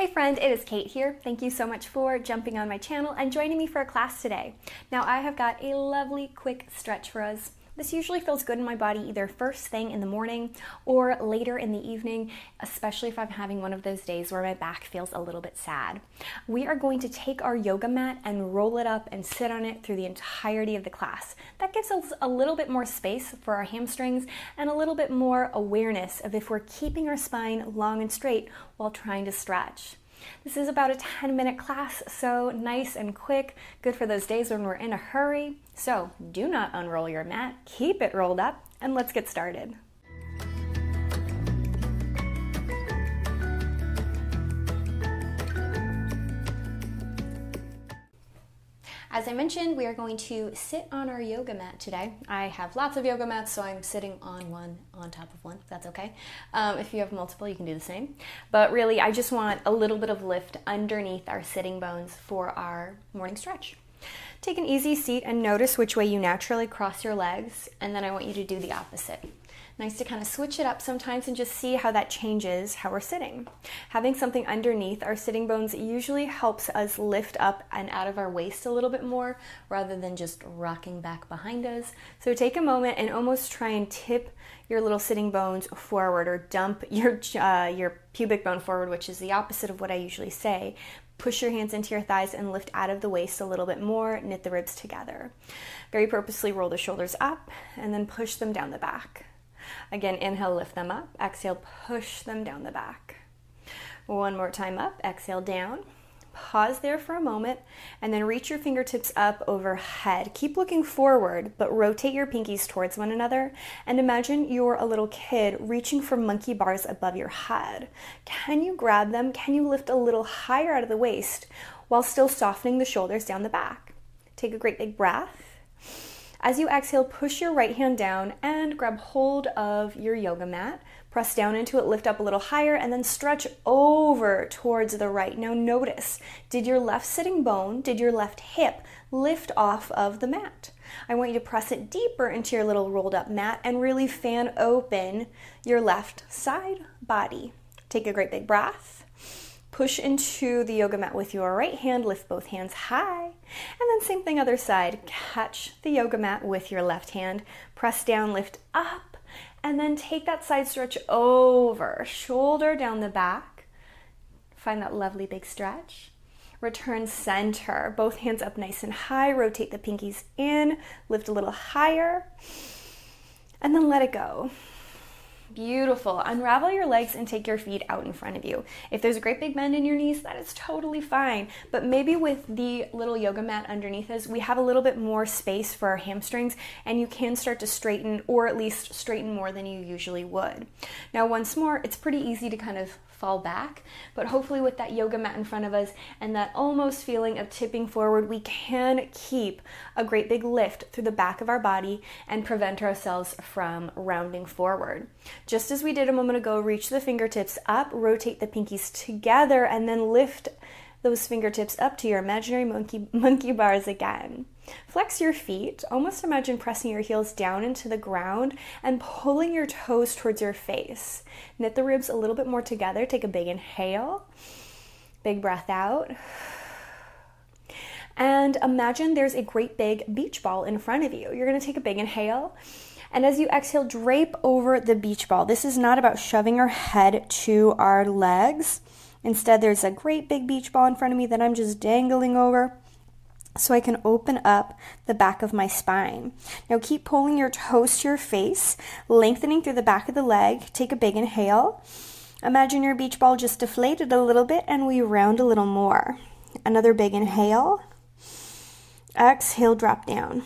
Hey friend, it is Kate here. Thank you so much for jumping on my channel and joining me for a class today. Now I have got a lovely quick stretch for us. This usually feels good in my body either first thing in the morning or later in the evening, especially if I'm having one of those days where my back feels a little bit sad. We are going to take our yoga mat and roll it up and sit on it through the entirety of the class. That gives us a little bit more space for our hamstrings and a little bit more awareness of if we're keeping our spine long and straight while trying to stretch. This is about a 10-minute class, so nice and quick, good for those days when we're in a hurry. So do not unroll your mat, keep it rolled up, and let's get started. As I mentioned, we are going to sit on our yoga mat today. I have lots of yoga mats, so I'm sitting on one on top of one, if that's okay. If you have multiple, you can do the same. But really, I just want a little bit of lift underneath our sitting bones for our morning stretch. Take an easy seat and notice which way you naturally cross your legs, and then I want you to do the opposite. Nice to kind of switch it up sometimes and just see how that changes how we're sitting. Having something underneath our sitting bones usually helps us lift up and out of our waist a little bit more rather than just rocking back behind us. So take a moment and almost try and tip your little sitting bones forward or dump your pubic bone forward, which is the opposite of what I usually say. Push your hands into your thighs and lift out of the waist a little bit more, knit the ribs together. Very purposely roll the shoulders up and then push them down the back. Again, inhale, lift them up. Exhale, push them down the back. One more time up. Exhale, down. Pause there for a moment, and then reach your fingertips up overhead. Keep looking forward, but rotate your pinkies towards one another, and imagine you're a little kid reaching for monkey bars above your head. Can you grab them? Can you lift a little higher out of the waist while still softening the shoulders down the back? Take a great big breath. As you exhale, push your right hand down and grab hold of your yoga mat. Press down into it, lift up a little higher, and then stretch over towards the right. Now notice, did your left sitting bone, did your left hip lift off of the mat? I want you to press it deeper into your little rolled up mat and really fan open your left side body. Take a great big breath. Push into the yoga mat with your right hand, lift both hands high, and then same thing other side. Catch the yoga mat with your left hand, press down, lift up, and then take that side stretch over, shoulder down the back. Find that lovely big stretch. Return center, both hands up nice and high, rotate the pinkies in, lift a little higher, and then let it go. Beautiful. Unravel your legs and take your feet out in front of you. If there's a great big bend in your knees, that is totally fine. But maybe with the little yoga mat underneath us, we have a little bit more space for our hamstrings, and you can start to straighten, or at least straighten more than you usually would. Now, once more, it's pretty easy to kind of fall back, but hopefully with that yoga mat in front of us and that almost feeling of tipping forward, we can keep a great big lift through the back of our body and prevent ourselves from rounding forward. Just as we did a moment ago, reach the fingertips up, rotate the pinkies together, and then lift those fingertips up to your imaginary monkey bars again. Flex your feet. Almost imagine pressing your heels down into the ground and pulling your toes towards your face. Knit the ribs a little bit more together. Take a big inhale. Big breath out. And imagine there's a great big beach ball in front of you. You're going to take a big inhale. And as you exhale, drape over the beach ball. This is not about shoving our head to our legs. Instead, there's a great big beach ball in front of me that I'm just dangling over so I can open up the back of my spine. Now keep pulling your toes to your face, lengthening through the back of the leg. Take a big inhale. Imagine your beach ball just deflated a little bit and we round a little more. Another big inhale. Exhale, drop down.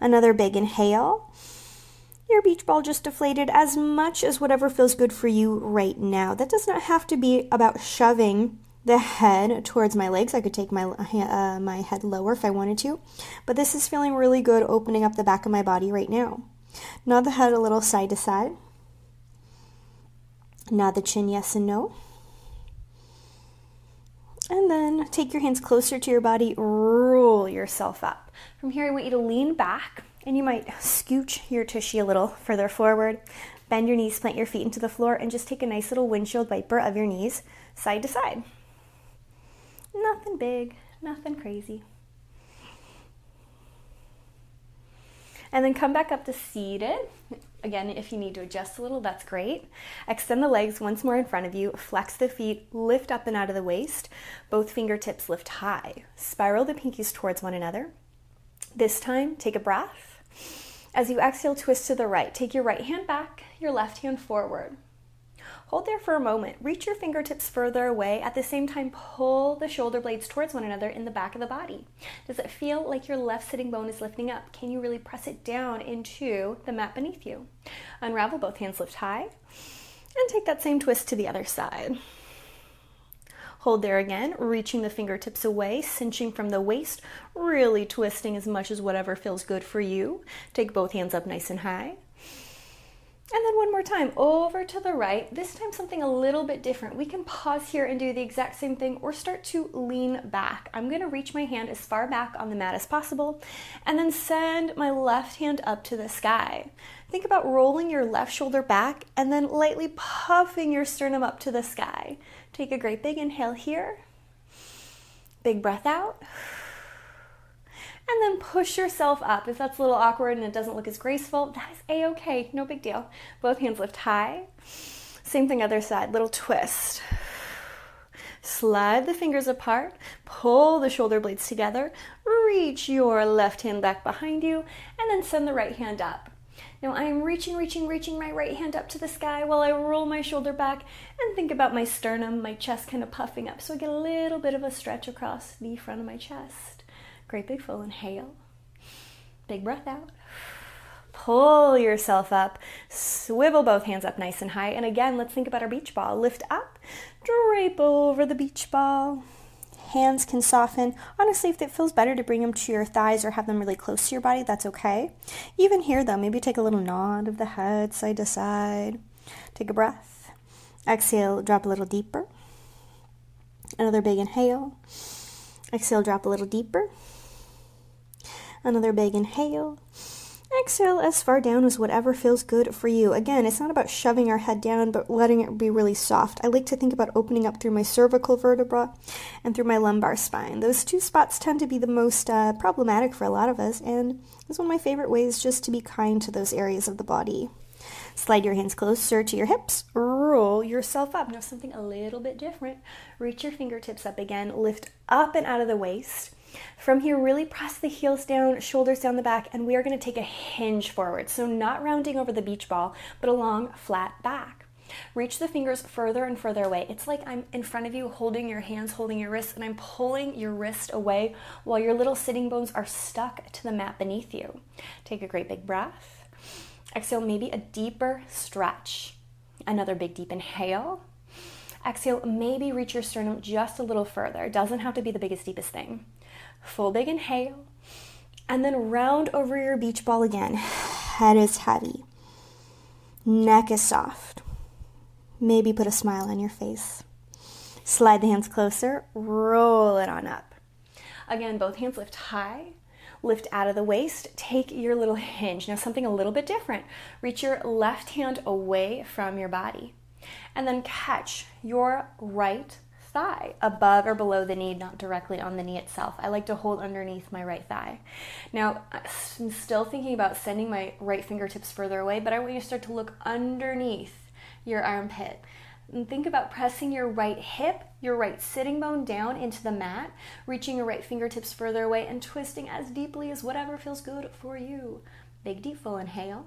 Another big inhale. Your beach ball just deflated as much as whatever feels good for you right now. That does not have to be about shoving the head towards my legs. I could take my head lower if I wanted to, but this is feeling really good, opening up the back of my body right now. Nod the head a little side to side. Nod the chin yes and no. And then take your hands closer to your body, roll yourself up. From here, I want you to lean back, and you might scooch your tushy a little further forward. Bend your knees, plant your feet into the floor, and just take a nice little windshield wiper of your knees side to side. Nothing big, nothing crazy. And then come back up to seated. Again, if you need to adjust a little, that's great. Extend the legs once more in front of you. Flex the feet, lift up and out of the waist. Both fingertips lift high. Spiral the pinkies towards one another. This time, take a breath. As you exhale, twist to the right. Take your right hand back, your left hand forward. Hold there for a moment. Reach your fingertips further away. At the same time, pull the shoulder blades towards one another in the back of the body. Does it feel like your left sitting bone is lifting up? Can you really press it down into the mat beneath you? Unravel, both hands lift high, and take that same twist to the other side. Hold there again, reaching the fingertips away, cinching from the waist, really twisting as much as whatever feels good for you. Take both hands up nice and high. And then one more time, over to the right. This time something a little bit different. We can pause here and do the exact same thing or start to lean back. I'm going to reach my hand as far back on the mat as possible and then send my left hand up to the sky. Think about rolling your left shoulder back and then lightly puffing your sternum up to the sky. Take a great big inhale here. Big breath out. And then push yourself up. If that's a little awkward and it doesn't look as graceful, that is a-okay, no big deal. Both hands lift high. Same thing other side, little twist. Slide the fingers apart, pull the shoulder blades together, reach your left hand back behind you, and then send the right hand up. Now I am reaching my right hand up to the sky while I roll my shoulder back and think about my sternum, my chest kind of puffing up. So I get a little bit of a stretch across the front of my chest. Great big full inhale. Big breath out. Pull yourself up. Swivel both hands up nice and high. And again, let's think about our beach ball. Lift up, drape over the beach ball. Hands can soften. Honestly, if it feels better to bring them to your thighs or have them really close to your body, that's okay. Even here though, maybe take a little nod of the head side to side. Take a breath. Exhale, drop a little deeper. Another big inhale. Exhale, drop a little deeper. Another big inhale. Exhale as far down as whatever feels good for you. Again, it's not about shoving our head down, but letting it be really soft. I like to think about opening up through my cervical vertebra and through my lumbar spine. Those two spots tend to be the most problematic for a lot of us, and it's one of my favorite ways just to be kind to those areas of the body. Slide your hands closer to your hips. Roll yourself up. Now something a little bit different. Reach your fingertips up again. Lift up and out of the waist. From here, really press the heels down, shoulders down the back, and we are going to take a hinge forward. So not rounding over the beach ball, but a long, flat back. Reach the fingers further and further away. It's like I'm in front of you holding your hands, holding your wrists, and I'm pulling your wrist away while your little sitting bones are stuck to the mat beneath you. Take a great big breath. Exhale, maybe a deeper stretch. Another big deep inhale. Exhale, maybe reach your sternum just a little further. It doesn't have to be the biggest, deepest thing. Full big inhale. And then round over your beach ball again. Head is heavy. Neck is soft. Maybe put a smile on your face. Slide the hands closer. Roll it on up. Again, both hands lift high. Lift out of the waist, take your little hinge. Now something a little bit different. Reach your left hand away from your body and then catch your right thigh above or below the knee, not directly on the knee itself. I like to hold underneath my right thigh. Now I'm still thinking about sending my right fingertips further away, but I want you to start to look underneath your armpit. And think about pressing your right hip, your right sitting bone down into the mat, reaching your right fingertips further away and twisting as deeply as whatever feels good for you. Big, deep, full inhale.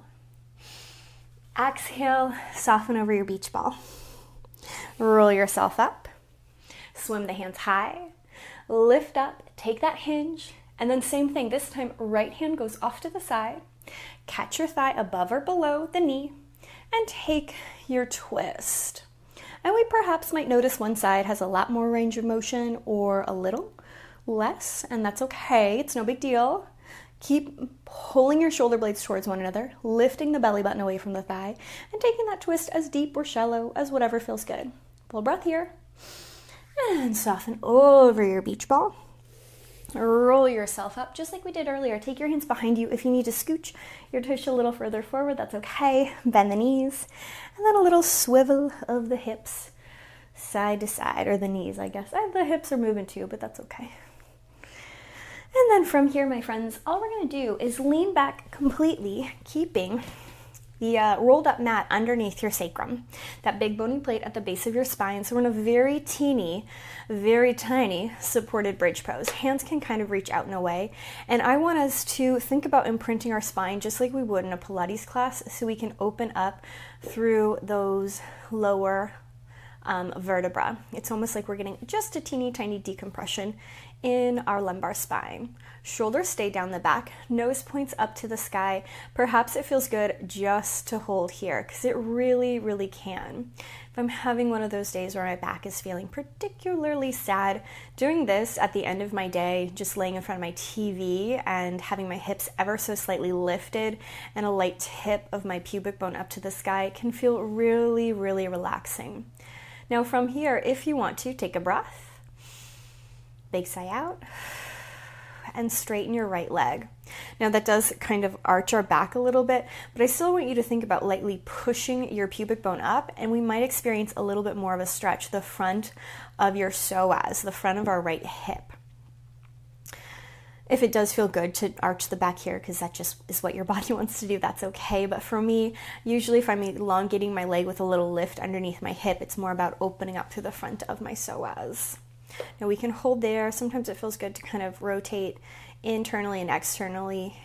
Exhale, soften over your beach ball. Roll yourself up. Swim the hands high. Lift up, take that hinge, and then same thing. This time, right hand goes off to the side. Catch your thigh above or below the knee and take your twist. And we perhaps might notice one side has a lot more range of motion or a little less, and that's okay. It's no big deal. Keep pulling your shoulder blades towards one another, lifting the belly button away from the thigh, and taking that twist as deep or shallow as whatever feels good. Full breath here. And soften over your beach ball. Roll yourself up just like we did earlier. Take your hands behind you. If you need to scooch your tush a little further forward, that's okay. Bend the knees. And then a little swivel of the hips side to side, or the knees, I guess. The hips are moving too, but that's okay. And then from here, my friends, all we're going to do is lean back completely, keeping the rolled up mat underneath your sacrum, that big bony plate at the base of your spine. So we're in a very teeny, very tiny supported bridge pose. Hands can kind of reach out and away. And I want us to think about imprinting our spine just like we would in a Pilates class, so we can open up through those lower vertebra. It's almost like we're getting just a teeny tiny decompression in our lumbar spine. Shoulders stay down the back, nose points up to the sky. Perhaps it feels good just to hold here, because it really, really can. If I'm having one of those days where my back is feeling particularly sad, doing this at the end of my day, just laying in front of my TV and having my hips ever so slightly lifted and a light tip of my pubic bone up to the sky can feel really, really relaxing. Now from here, if you want to, take a breath, big sigh out, and straighten your right leg. Now that does kind of arch our back a little bit, but I still want you to think about lightly pushing your pubic bone up, and we might experience a little bit more of a stretch, the front of your psoas, the front of our right hip. If it does feel good to arch the back here, because that just is what your body wants to do, that's okay. But for me, usually if I'm elongating my leg with a little lift underneath my hip, it's more about opening up through the front of my psoas. Now we can hold there. Sometimes it feels good to kind of rotate internally and externally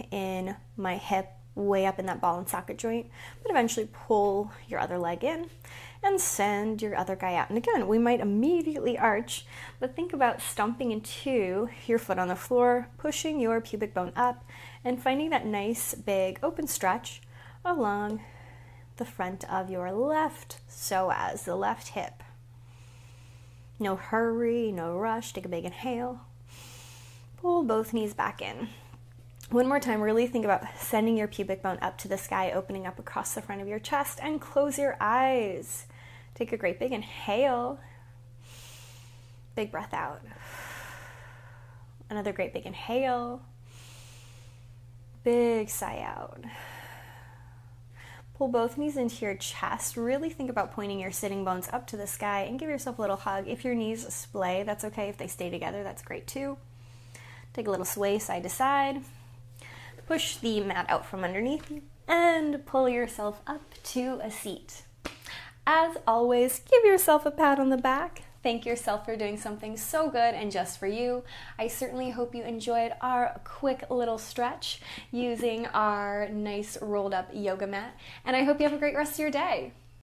in my hip, way up in that ball and socket joint, but eventually pull your other leg in and send your other guy out. And again, we might immediately arch, but think about stomping into your foot on the floor, pushing your pubic bone up, and finding that nice big open stretch along the front of your left psoas, the left hip. No hurry, no rush. Take a big inhale. Pull both knees back in. One more time, really think about sending your pubic bone up to the sky, opening up across the front of your chest, and close your eyes. Take a great big inhale. Big breath out. Another great big inhale. Big sigh out. Pull both knees into your chest. Really think about pointing your sitting bones up to the sky and give yourself a little hug. If your knees splay, that's okay. If they stay together, that's great too. Take a little sway side to side. Push the mat out from underneath you and pull yourself up to a seat. As always, give yourself a pat on the back. Thank yourself for doing something so good and just for you. I certainly hope you enjoyed our quick little stretch using our nice rolled up yoga mat, and I hope you have a great rest of your day.